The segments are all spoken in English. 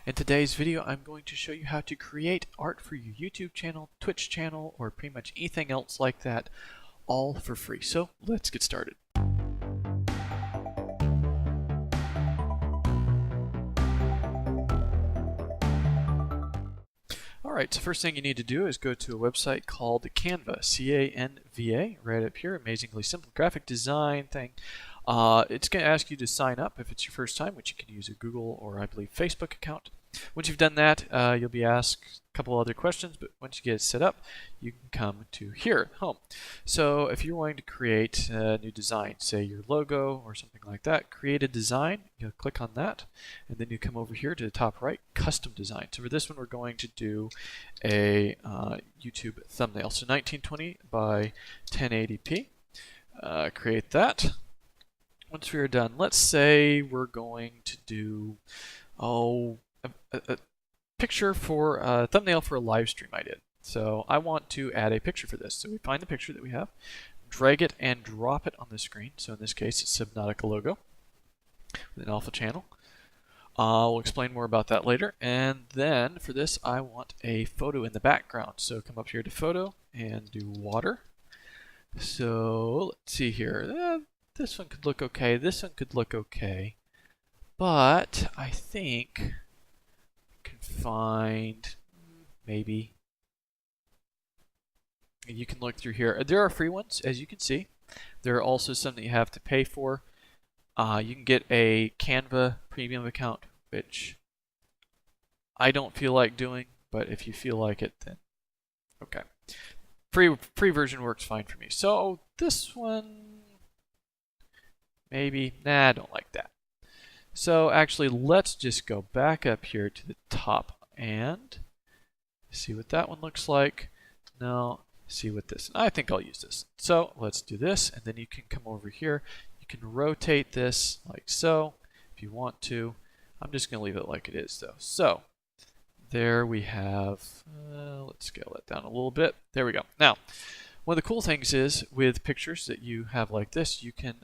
In today's video, I'm going to show you how to create art for your YouTube channel, Twitch channel, or pretty much anything else like that, all for free. So let's get started. Alright, so first thing you need to do is go to a website called Canva, C-A-N-V-A, right up here, amazingly simple graphic design thing. It's going to ask you to sign up if it's your first time, which you can use a Google or I believe Facebook account. Once you've done that, you'll be asked a couple other questions, but once you get it set up, you can come to here, home. So if you're wanting to create a new design, say your logo or something like that, create a design, you'll click on that, and then you come over here to the top right, custom design. So for this one, we're going to do a YouTube thumbnail. So 1920 by 1080p. Create that. Once we are done, let's say we're going to do a picture for a thumbnail for a live stream I did. So I want to add a picture for this. So we find the picture that we have, drag it and drop it on the screen. So in this case, it's Subnautica logo with an alpha channel. We'll explain more about that later. And then for this, I want a photo in the background. So come up here to photo and do water. So let's see here. This one could look okay. This one could look okay. But I think I can find maybe. You can look through here. There are free ones, as you can see. There are also some that you have to pay for. You can get a Canva premium account, which I don't feel like doing, but if you feel like it, then okay. Free version works fine for me. So this one, maybe, nah, I don't like that. So actually, let's just go back up here to the top and see what that one looks like. Now, see what this, I think I'll use this. So let's do this, and then you can come over here. You can rotate this like so if you want to. I'm just going to leave it like it is though. So there we have, let's scale that down a little bit. There we go. Now, one of the cool things is with pictures that you have like this, you can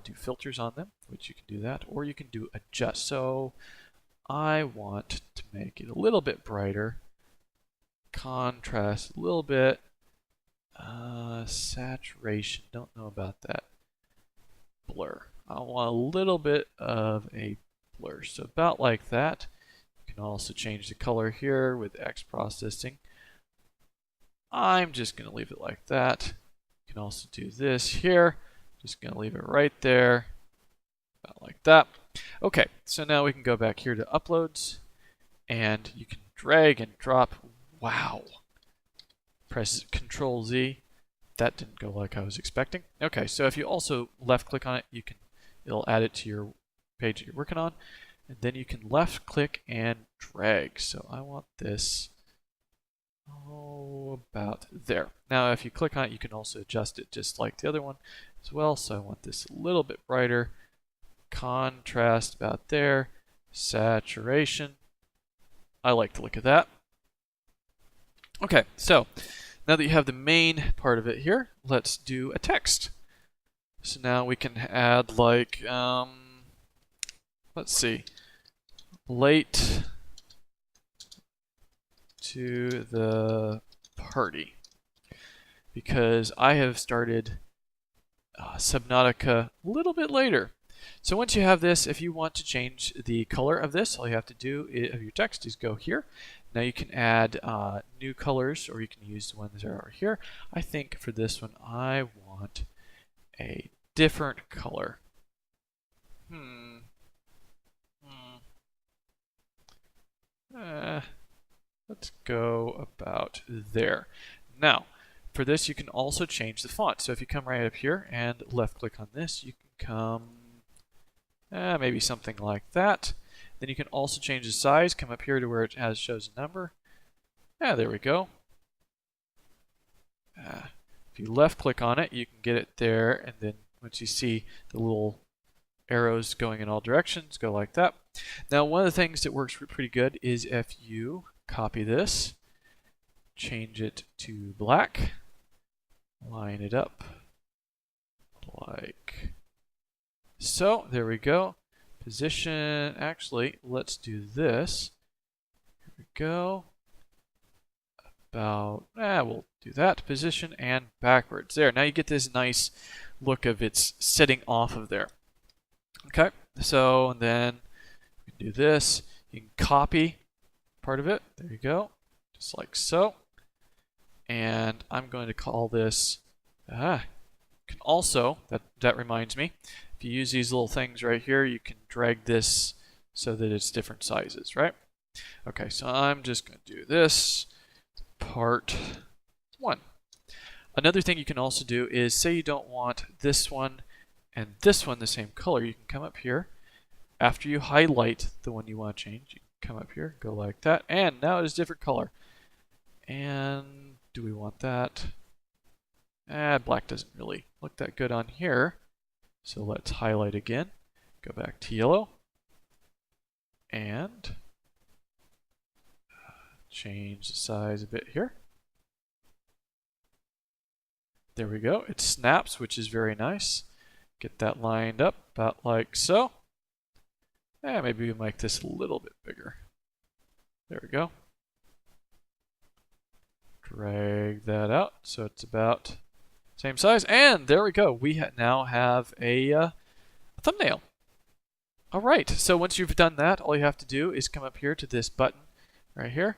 do filters on them, which you can do that, or you can do adjust. So I want to make it a little bit brighter, contrast a little bit, saturation, don't know about that, blur. I want a little bit of a blur, so about like that. You can also change the color here with X processing. I'm just going to leave it like that. You can also do this here. Just going to leave it right there, about like that. Okay, so now we can go back here to uploads, and you can drag and drop. Wow. Press Control Z. That didn't go like I was expecting. Okay, so if you also left click on it, it'll add it to your page that you're working on, and then you can left click and drag. So I want this about there. Now if you click on it, you can also adjust it just like the other one as well. So I want this a little bit brighter, contrast about there, saturation. I like the look of that. Okay, so now that you have the main part of it here, let's do a text. So now we can add like, let's see, late to the party, because I have started Subnautica a little bit later. So once you have this, if you want to change the color of this, all you have to do of your text is go here. Now you can add new colors, or you can use the ones that are here. I think for this one, I want a different color. Let's go about there. Now, for this, you can also change the font. So if you come right up here and left click on this, you can come maybe something like that. Then you can also change the size. Come up here to where it shows a number. Yeah, there we go. If you left click on it, you can get it there, and then once you see the little arrows going in all directions, go like that. Now, one of the things that works pretty good is if you copy this, change it to black, line it up like so. There we go. Position, actually, let's do this. go. We'll do that. Position and backwards. There, now you get this nice look of it's sitting off of there. Okay, so and then we can do this. You can copy part of it. There you go, just like so. And I'm going to call this, can also, that reminds me, if you use these little things right here, you can drag this so that it's different sizes, right? Okay, so I'm just going to do this, part 1. Another thing you can also do is, say you don't want this one and this one the same color, you can come up here. After you highlight the one you want to change, you can come up here, go like that, and now it's a different color. And do we want that? Black doesn't really look that good on here. So let's highlight again, go back to yellow, and change the size a bit here. There we go. It snaps, which is very nice. Get that lined up about like so. Maybe we make this a little bit bigger. There we go. Drag that out so it's about same size, and there we go. We now have a thumbnail. All right, so once you've done that, all you have to do is come up here to this button right here.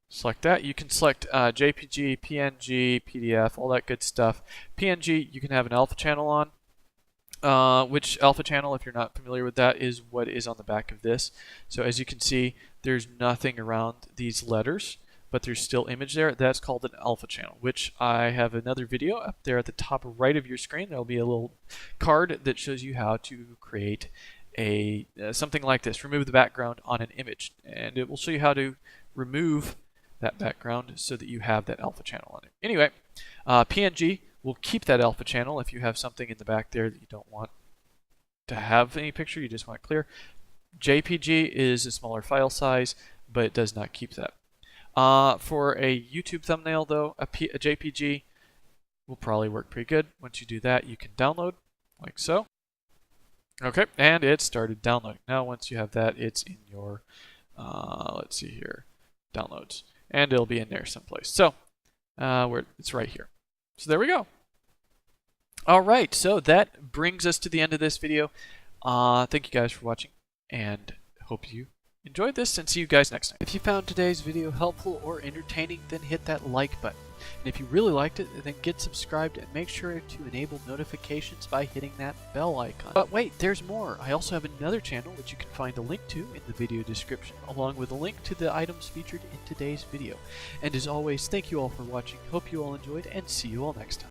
Select that. You can select JPG, PNG, PDF, all that good stuff. PNG, you can have an alpha channel on, which alpha channel, if you're not familiar with that, is what is on the back of this. So as you can see, there's nothing around these letters, but there's still image there. That's called an alpha channel, which I have another video up there at the top right of your screen. There'll be a little card that shows you how to create a something like this. Remove the background on an image, and it will show you how to remove that background so that you have that alpha channel on it. Anyway, PNG will keep that alpha channel if you have something in the back there that you don't want to have any picture, you just want it clear. JPG is a smaller file size, but it does not keep that. For a YouTube thumbnail though, a JPG will probably work pretty good. Once you do that, you can download like so. Okay, and it started downloading. Now once you have that, it's in your, let's see here, downloads. And it'll be in there someplace. So, it's right here. So there we go. All right, so that brings us to the end of this video. Thank you guys for watching, and hope you enjoyed this, and see you guys next time. If you found today's video helpful or entertaining, then hit that like button. And if you really liked it, then get subscribed and make sure to enable notifications by hitting that bell icon. But wait, there's more. I also have another channel which you can find a link to in the video description, along with a link to the items featured in today's video. And as always, thank you all for watching, hope you all enjoyed, and see you all next time.